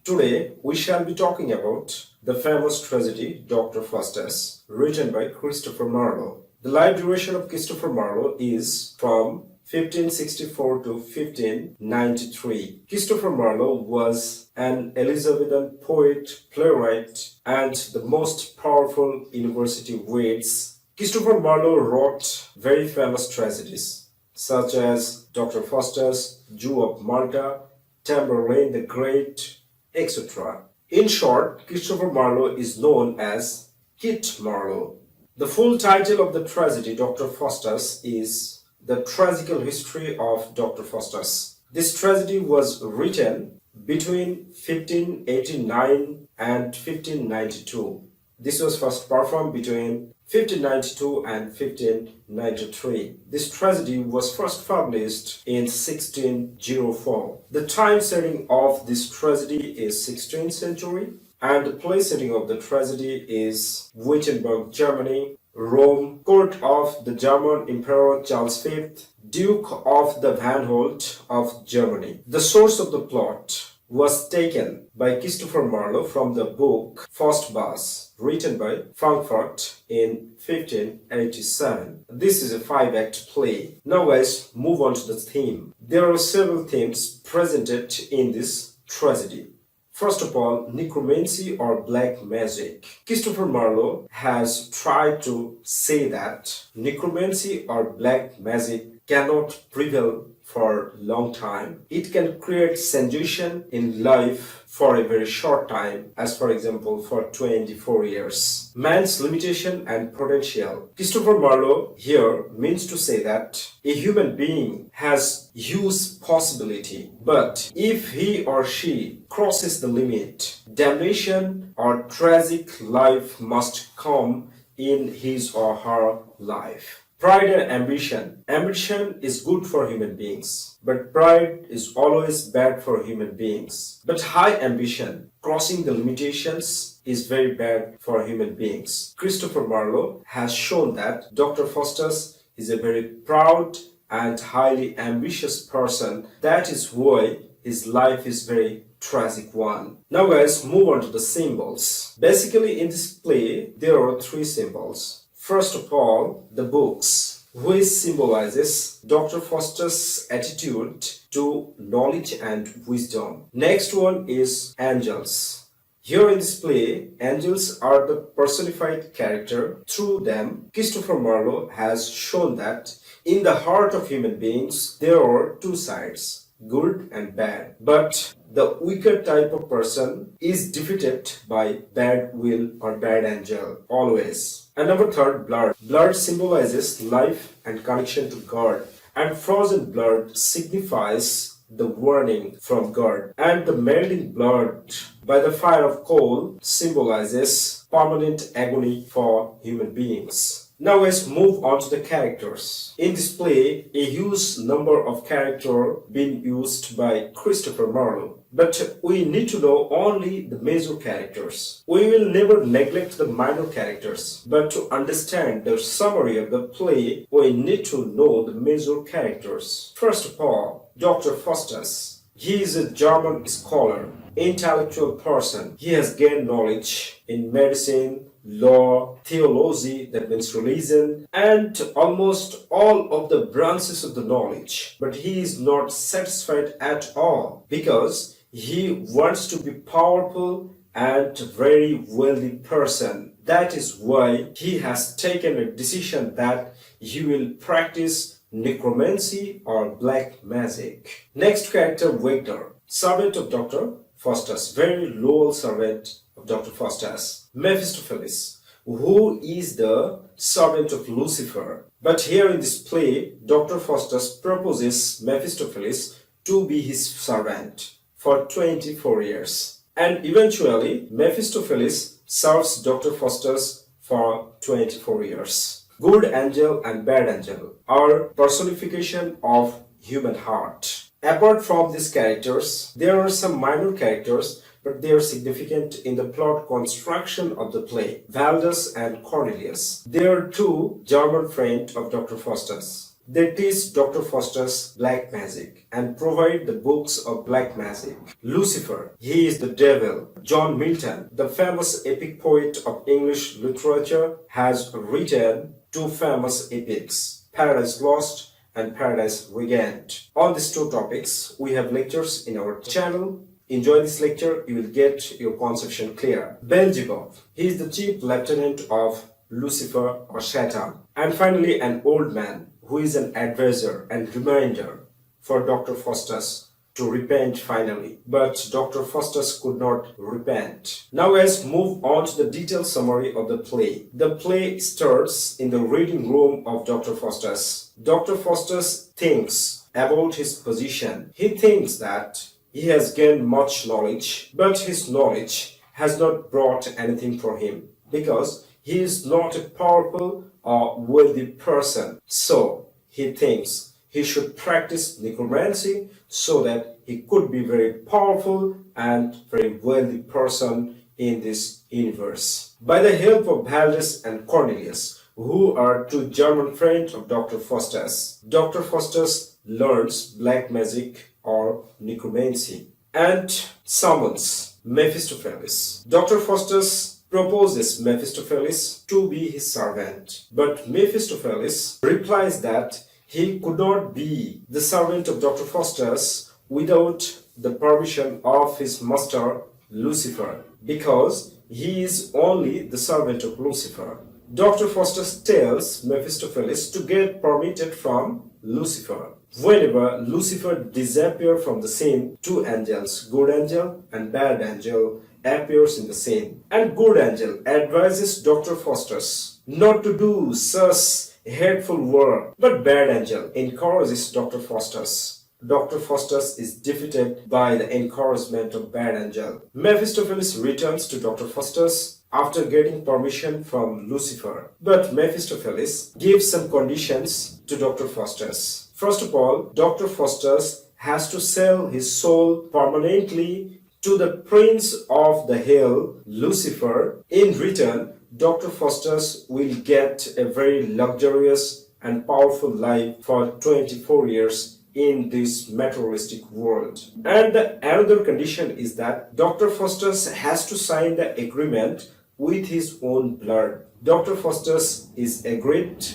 Today, we shall be talking about the famous tragedy Dr. Faustus, written by Christopher Marlowe. The life duration of Christopher Marlowe is from 1564 to 1593. Christopher Marlowe was an Elizabethan poet, playwright, and the most powerful university wits. Christopher Marlowe wrote very famous tragedies such as Dr. Faustus, Jew of Malta, Tamburlaine the Great, etc. In short, Christopher Marlowe is known as Kit Marlowe. The full title of the tragedy Dr. Faustus is The Tragical History of Dr. Faustus. This tragedy was written between 1589 and 1592. This was first performed between 1592 and 1593. This tragedy was first published in 1604. The time setting of this tragedy is 16th century, and the place setting of the tragedy is Wittenberg, Germany, Rome, court of the German Emperor Charles V, Duke of the Vanholt of Germany. The source of the plot was taken by Christopher Marlowe from the book Faustus, written by Frankfurt in 1587. This is a 5-act play. Now guys, move on to the theme. There are several themes presented in this tragedy. First of all, necromancy or black magic. Christopher Marlowe has tried to say that necromancy or black magic cannot prevail for a long time. It can create sensation in life for a very short time, as for example for 24 years. Man's limitation and potential. Christopher Marlowe here means to say that a human being has huge possibility, but if he or she crosses the limit, damnation or tragic life must come in his or her life. Pride and ambition. Ambition is good for human beings, but pride is always bad for human beings. But high ambition, crossing the limitations, is very bad for human beings. Christopher Marlowe has shown that Dr. Faustus is a very proud and highly ambitious person. That is why his life is very tragic one. Now guys, move on to the symbols. Basically in this play, there are 3 symbols. First of all, the books, which symbolizes Dr. Faustus' attitude to knowledge and wisdom. Next one is angels. Here in this play, angels are the personified character. Through them, Christopher Marlowe has shown that in the heart of human beings, there are 2 sides, good and bad. But the weaker type of person is defeated by bad will or bad angel, always. And number 3, blood. Blood symbolizes life and connection to God. And frozen blood signifies the warning from God. And the melting blood by the fire of coal symbolizes permanent agony for human beings. Now let's move on to the characters. In this play, a huge number of characters being used by Christopher Marlowe. But we need to know only the major characters. We will never neglect the minor characters. But to understand the summary of the play, we need to know the major characters. First of all, Dr. Faustus. He is a German scholar, intellectual person. He has gained knowledge in medicine, law, theology, that means religion, and almost all of the branches of the knowledge. But he is not satisfied at all because he wants to be powerful and very wealthy person. That is why he has taken a decision that he will practice necromancy or black magic. Next character, Victor, servant of Dr. Faustus, very loyal servant of Dr. Faustus. Mephistopheles, who is the servant of Lucifer. But here in this play, Dr. Faustus proposes Mephistopheles to be his servant for 24 years. And eventually, Mephistopheles serves Dr. Faustus for 24 years. Good angel and bad angel are personification of human heart. Apart from these characters, there are some minor characters, but they are significant in the plot construction of the play. Valdus and Cornelius. They are 2 German friends of Dr. Faustus. They teach Dr. Faustus black magic and provide the books of black magic. Lucifer, he is the devil. John Milton, the famous epic poet of English literature, has written two famous epics, Paradise Lost and Paradise Regained. On these two topics, we have lectures in our channel. Enjoy this lecture, you will get your conception clear. Beelzebub, he is the chief lieutenant of Lucifer or Satan. And finally, an old man who is an advisor and reminder for Dr. Faustus to repent finally. But Dr. Faustus could not repent. Now let's move on to the detailed summary of the play. The play starts in the reading room of Dr. Faustus. Dr. Faustus thinks about his position. He thinks that he has gained much knowledge, but his knowledge has not brought anything for him because he is not a powerful or wealthy person. So he thinks he should practice necromancy so that he could be very powerful and very wealthy person in this universe. By the help of Baldus and Cornelius, who are two German friends of Dr. Faustus, Dr. Faustus learns black magic or necromancy and summons Mephistopheles. Dr. Faustus proposes Mephistopheles to be his servant, but Mephistopheles replies that he could not be the servant of Dr. Faustus without the permission of his master Lucifer, because he is only the servant of Lucifer. Dr. Faustus tells Mephistopheles to get permitted from Lucifer. Whenever Lucifer disappears from the scene, two angels, good angel and bad angel, appears in the scene. And good angel advises Dr. Faustus not to do such hateful work, but bad angel encourages Dr. Faustus. Dr. Faustus is defeated by the encouragement of bad angel. Mephistopheles returns to Dr. Faustus after getting permission from Lucifer. But Mephistopheles gives some conditions to Dr. Faustus. First of all, Dr. Faustus has to sell his soul permanently to the prince of the hell, Lucifer. In return, Dr. Faustus will get a very luxurious and powerful life for 24 years in this materialistic world. And another condition is that Dr. Faustus has to sign the agreement with his own blood. Dr. Faustus is agreed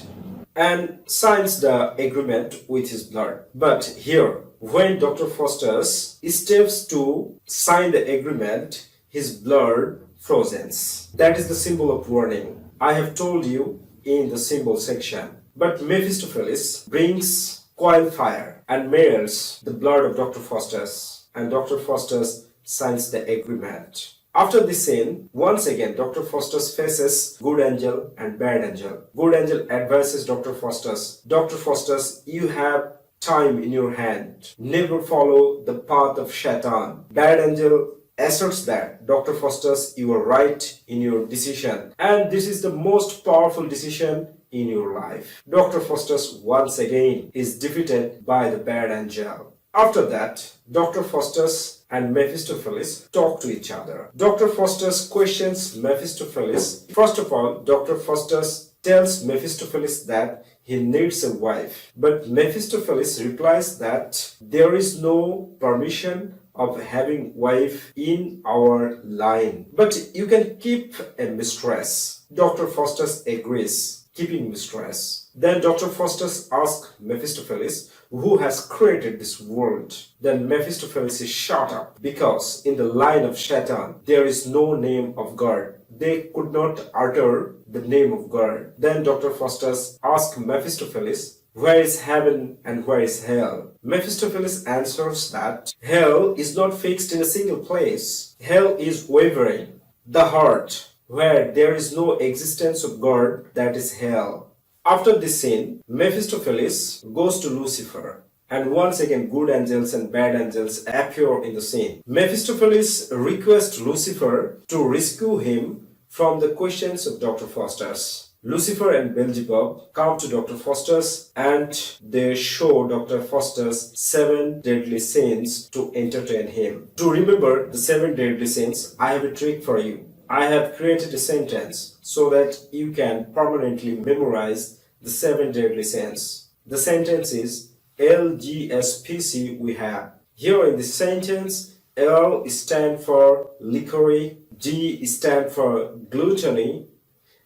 and signs the agreement with his blood. But here, when Dr. Faustus steps to sign the agreement, his blood frozens. That is the symbol of warning. I have told you in the symbol section. But Mephistopheles brings coil fire and mirrors the blood of Dr. Faustus, and Dr. Faustus signs the agreement. After this scene, once again Dr. Faustus faces good angel and bad angel. Good angel advises Dr. Faustus, Dr. Faustus, you have time in your hand. Never follow the path of Shaitan. Bad angel asserts that, Dr. Faustus, you are right in your decision, and this is the most powerful decision in your life. Dr. Faustus once again is defeated by the bad angel. After that, Dr. Faustus and Mephistopheles talk to each other. Dr. Faustus questions Mephistopheles. First of all, Dr. Faustus tells Mephistopheles that he needs a wife. But Mephistopheles replies that there is no permission of having wife in our line. But you can keep a mistress. Dr. Faustus agrees, keeping mistress. Then Dr. Faustus asks Mephistopheles, who has created this world? Then Mephistopheles is shut up, because in the line of Satan there is no name of God. They could not utter the name of God. Then Dr. Faustus asks Mephistopheles, where is heaven and where is hell? Mephistopheles answers that hell is not fixed in a single place. Hell is wavering. The heart, where there is no existence of God, that is hell. After this scene, Mephistopheles goes to Lucifer, and once again good angels and bad angels appear in the scene. Mephistopheles requests Lucifer to rescue him from the questions of Dr. Faustus. Lucifer and Beelzebub come to Dr. Faustus and they show Dr. Faustus 7 deadly sins to entertain him. To remember the 7 deadly sins, I have a trick for you. I have created a sentence so that you can permanently memorize the 7 deadly sins. The sentence is LGSPC we have. Here in this sentence, L stands for liquor, G stands for gluttony,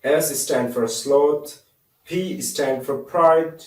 S stands for sloth, P stands for pride,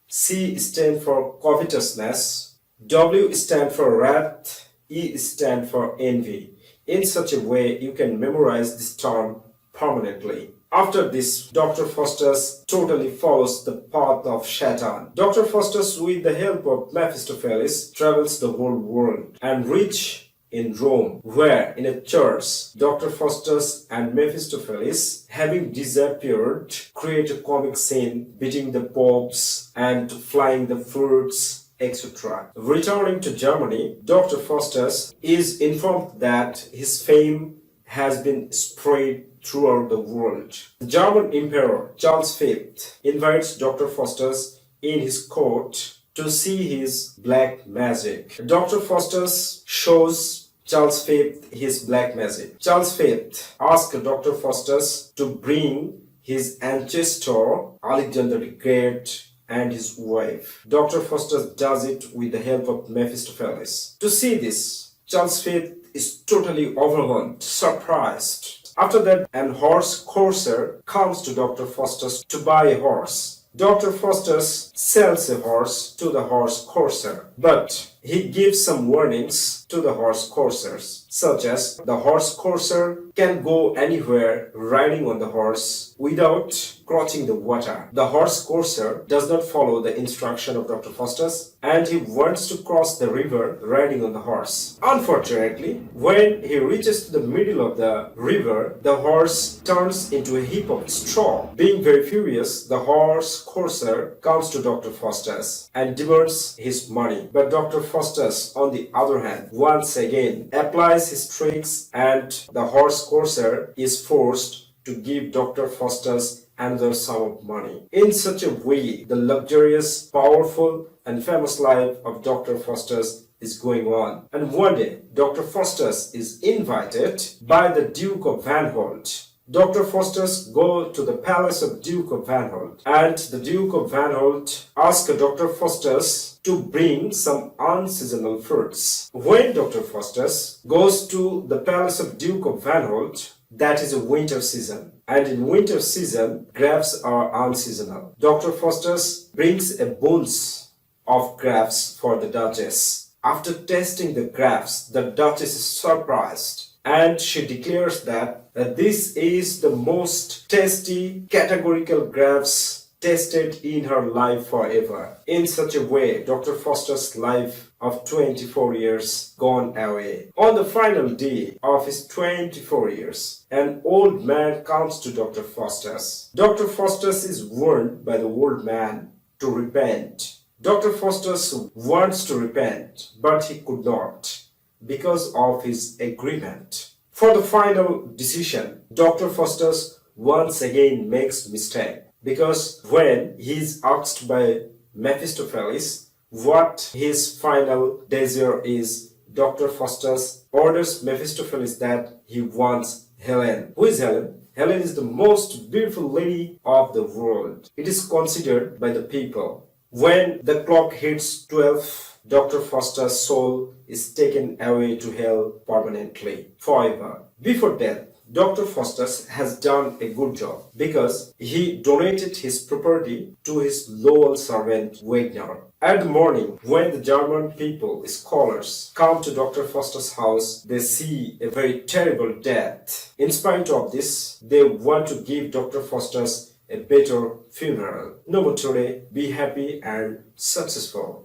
C stands for covetousness, W stands for wrath, E stands for envy. In such a way, you can memorize this term permanently. After this, Dr. Faustus totally follows the path of Satan. Dr. Faustus, with the help of Mephistopheles, travels the whole world and reach in Rome, where in a church, Dr. Faustus and Mephistopheles, having disappeared, create a comic scene beating the popes and flying the fruits, etc. Returning to Germany, Dr. Faustus is informed that his fame has been spread throughout the world. The German Emperor Charles V invites Dr. Faustus in his court to see his black magic. Dr. Faustus shows Charles V his black magic. Charles V asked Dr. Faustus to bring his ancestor Alexander the Great and his wife. Dr. Faustus does it with the help of Mephistopheles. To see this, Charles V is totally overwhelmed, surprised. After that, an horse courser comes to Dr. Faustus to buy a horse. Dr. Faustus sells a horse to the horse courser, but he gives some warnings to the horse coursers, such as the horse courser can go anywhere riding on the horse without crossing the water. The horse courser does not follow the instruction of Dr. Faustus and he wants to cross the river riding on the horse. Unfortunately, when he reaches to the middle of the river, the horse turns into a heap of straw. Being very furious, the horse courser comes to Dr. Faustus and demands his money. But Dr. Faustus, on the other hand, once again applies his tricks and the horse courser is forced to give Dr. Faustus another sum of money. In such a way, the luxurious, powerful, and famous life of Dr. Faustus is going on. And one day, Dr. Faustus is invited by the Duke of Vanholt. Dr. Faustus goes to the palace of Duke of Vanholt, and the Duke of Vanholt asks Dr. Faustus to bring some unseasonal fruits. When Dr. Faustus goes to the palace of Duke of Vanholt, that is a winter season, and in winter season, grapes are unseasonal. Dr. Faustus brings a bunch of grapes for the Duchess. After tasting the grapes, the Duchess is surprised and she declares that this is the most tasty categorical grapes tasted in her life forever. In such a way, Dr. Faustus' life of 24 years gone away. On the final day of his 24 years, an old man comes to Dr. Faustus. Dr. Faustus is warned by the old man to repent. Dr. Faustus wants to repent, but he could not because of his agreement. For the final decision, Dr. Faustus once again makes mistake, because when he is asked by Mephistopheles what his final desire is, Dr. Faustus orders Mephistopheles that he wants Helen. Who is Helen? Helen is the most beautiful lady of the world. It is considered by the people. When the clock hits 12, Dr. Faustus' soul is taken away to hell permanently, forever. Before death, Dr. Faustus has done a good job because he donated his property to his loyal servant Wagner. At the morning, when the German people, scholars, come to Dr. Faustus' house, they see a very terrible death. In spite of this, they want to give Dr. Faustus a better funeral. No more today, be happy and successful.